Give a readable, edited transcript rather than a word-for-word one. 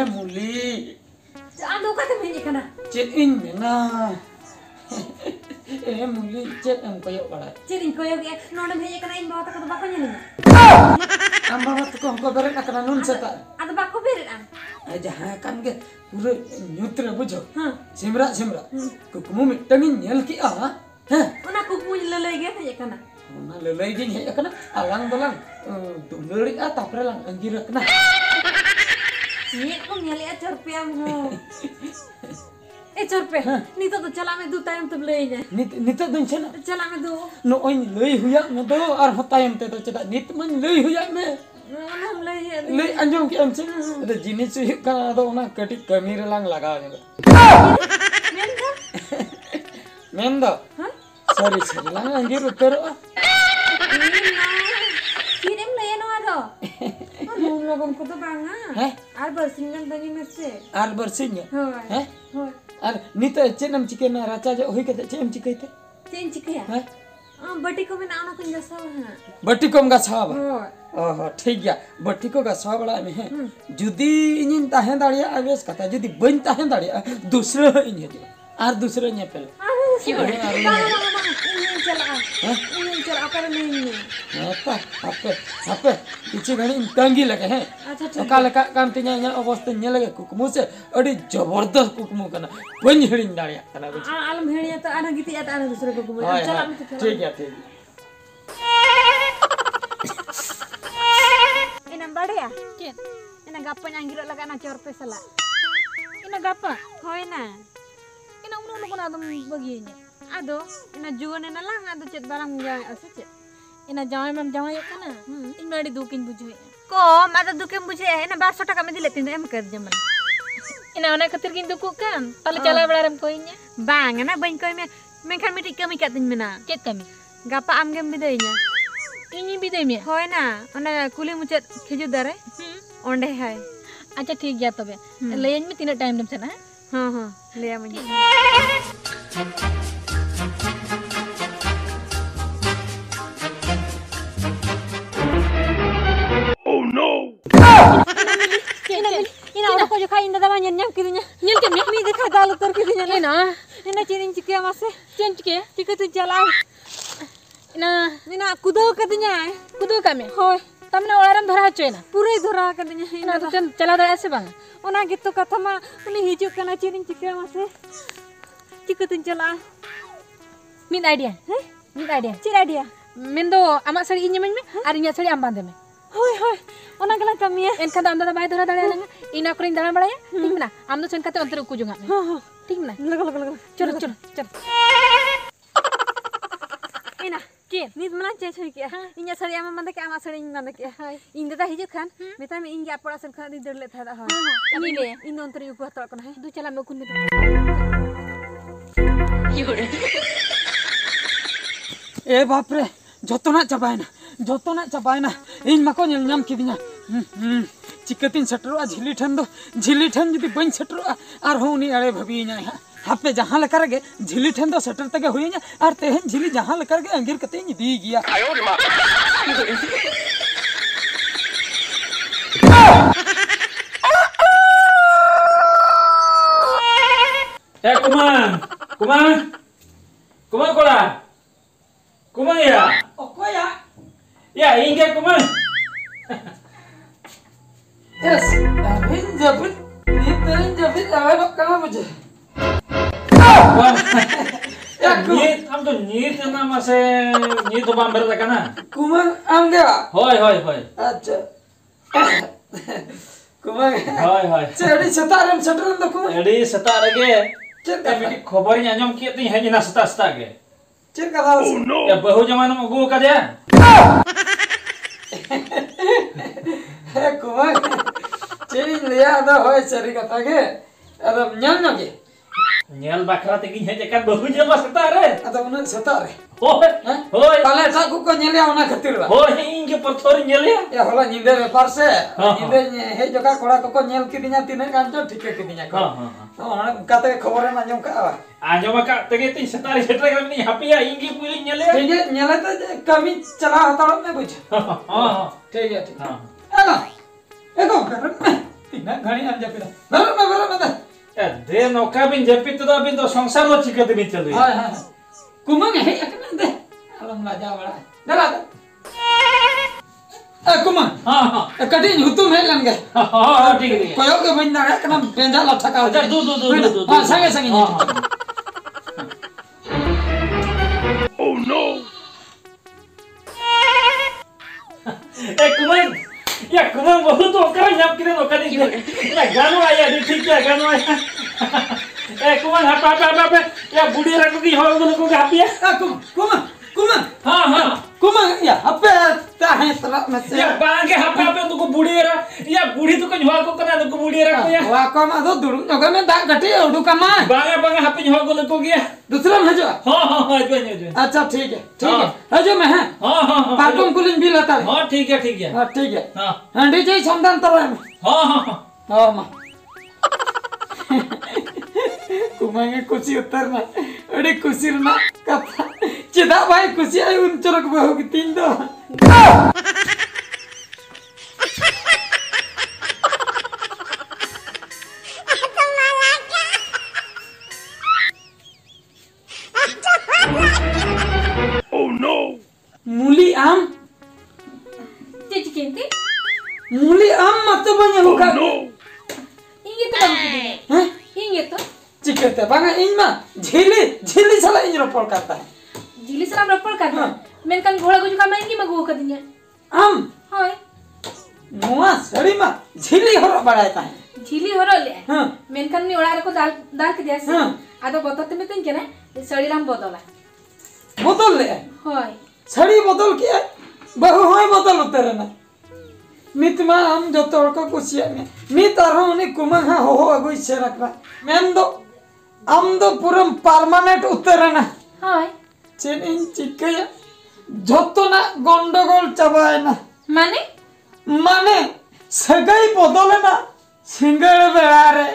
Muli. Ando kata menye kana. Cek ini na. Muli cek ang koyok pala. Cering koyok ya. Noda menye kana in bawa tak bako nyali. Amba mat ko beret akana nun seta. Ada bako beret an. Aja kan ke pura nyutra bujo. Simra. Kukumu mitangin nyel ki ah. Una kuku lelai ge menye kana. Una lelai ge nyel kana alang dolang. Duluri tapre lang anjir kana. Cik ko nyali chorpe amho. Chorpe. Nito to chala me du time to lei nya. Nito dun chana. Chala me du. No oin lei huya me do ar time te to chada nit man lei huya me. Mana lei ya. Lei anjong ki am chen. Ada jinis hu kana do ona kati kamir lang laga ne. Menda? Menda. Sorry lang anjir pero. Kirim lei no ado. Mom logom ko to banga. Ar bersingan tani mese. Ar bersinya. Hoi. Hoi. Ar nito chenam chikena racha jo hoy kate chem chikaite. Chen chikaya. बटी को में नाना कुछ जैसा है बटी को का छाब ओह ठीक गया बटी को का छाब बड़ा में है जुदी इन ताहे दाड़िया आवेश कथा जुदी बन ताहे दाड़िया दूसरे इन है आर दूसरे ने पहले चला कर नहीं आपे पीछे घड़ी तंगी लगे हैं अच्छा काले काम तिnya nya अवस्था nya लगे कुकमु से अड़ी जबरदस्त कुकमु कना बन हेड़िन दाड़िया कना कुछ आलम हेड़िया तो आना गीती आता आना दूसरे कुकमु चला ठीक है ina bade ya ina gapa nyanggiro laga na corpe sala ina gapa hoy na ina uno ko na dum baginya ado ina juan ina lang ado cet barang muga ase cet ina jawai mam jawai kana in badi dukin bujhe ko ada dukin bujhe ina 1200 taka me dile tin em kar jaman ina ona khatir kin duku kan pale chala bala rem koinya bang na bain koi me men kan miti kami katin mena cet kami gapa am gem bidainya ini bidai me hoy na ona kuli mucet khijur dare onde hai acha ठीक गया तबे लेन में तीन time दम छना हां ले आ मुझे Oh no ina orang ko jo khain da ma nyam kidunya nyel ke mi dekha dal utar kidunya ina chiring chike mase chen chike chike tu chala ina kudo katanya kudo kame hoy tamne olaram dhara hochena pura dhara katanya ina to chala dare ase bang ona gitu katha ma uni hiju kana chiring chike mase chike tu chala mid idea chir idea mendo amak sari inya men ar inya sari am bande me hoy ona gala kamiya enkha da amda bai dhara dare na ina korin dara balaya ठीक ना am do chen kate ontere uku junga me ठीक ना लगा चलो ina Cin, ni mana cecah kia? Inya sari ama manda kia ama sari manda kia. Inde dah hijau kan? Meta me ingi apa rasan kan di derlet ada ha. Ini le, ini onter yuku atau kan hai? Du cala me kun itu. बाप रे जोतना चाबाय ना इन मको nyam kidinya चिकतिन सटरो झिली ठन जदी बन सटरो are होनी अरे भबी냐 हापे जहां लेकर गे झिली ठन दो सटर तक होइ냐 आर तेहन झिली जहां लेकर गे अंगीर कते दी गया आयो रे मां ए कुमान कोला ya okoya ya inge kuman yes amin jabit awal kama mujhe ya nit am to nit na mase nit to bam berda kana kuman amge hoy acha kuman hoy chedi setaram setaram to kuman edi setarage cheta miti khobar nya anyom ki tin hejina seta ge Cek kalau ya bahu zaman mau kaje. Kumang, ciri lihat ada hoy cari kata ke, ada nyal nage. Nyal bakra tekin hanya kan bahu zaman setare. Ada mana setare? Hoy. Kalau tak kuko nyalnya mana ketir lah. Hoy, ini perthor nyalnya. Ya hola nyinde parse, nyinde he juga kora kuko nyal kidinya tinen kanco, ठीक है kidinya. kata kabar anjong ka. Anjom ka tege tin setari setra kami happy ya ingi puli nyale. ठीक है nyala तो kami चला हताड़ में कुछ हां ठीक है ठीक हां है एको गरम में तीना घणी अंजा पिरा गरम में दे नौका बिन जपी तो बिन तो संसार लो चिकत बिन चलु हां हां कुमंग है एकने दे अलम लाजा बड़ा दला कुमंग हां हां कटिंग हुतुम है लंगे हां ठीक है कोयो के बन्ना है कना बेंजा लठा का दू हां संगे संगे Oh no! कुमार या कुमार बहुत ओकरा जब किरे ओकरा दी ना गानो आया दी ठीक है गानो आया कुमार हपा या बुढ़ी रखो की हो को हापिया कुमार कुमार या हपे ता है तला में से या बांगे हपा तो को बुढ़ी रा या बुढ़ी तो को झवा को कना तो बुढ़ी रखो या वा को मा दो दुरु नगा में दा गटी उडू का मा बांगे हपे झवा को गया दूसरा में जो हां जो अच्छा ठीक है हजो में है हां पाटम कुलिन भी लाता हां ठीक है हां ठीक है हां हंडी जई संदान तरो में हां मा कुमांगे खुशी उतरना अरे खुशी ना कथा चिदा भाई खुशी आई उन चरक बहू की तीन दो मूली आम Cici kinti? मूली आम मत बने होगा Ingi to bang kini. हैं Ingi to. चिकते बांगा इन मा झिली साला इन रोपड़ करता है Jili salam rapor kan. Men kan घोड़ा को जो काम ingi magu ka dinya. आम Hoy. मुआ सड़ी मा झिली हो बढ़ाता है Jili horo le. हां Men kan ni oड़ा को दाल के दिया से. Ado botot में tin केना सड़ी राम बोतला. बोतल ले Hoy. सड़ी बोतल के बहु होय बोतल उतर ना नित मा हम जो तोड़ को कुछ में नित और हम ने कुमंग हो अगुई से रखना मैं दो हम दो पूरम परमानेंट उतर ना Hoy. चेन इन चिके जोतो ना गंडगोल चबाए ना Mane? माने सगाई बदले ना सिंगल बेड़ा रे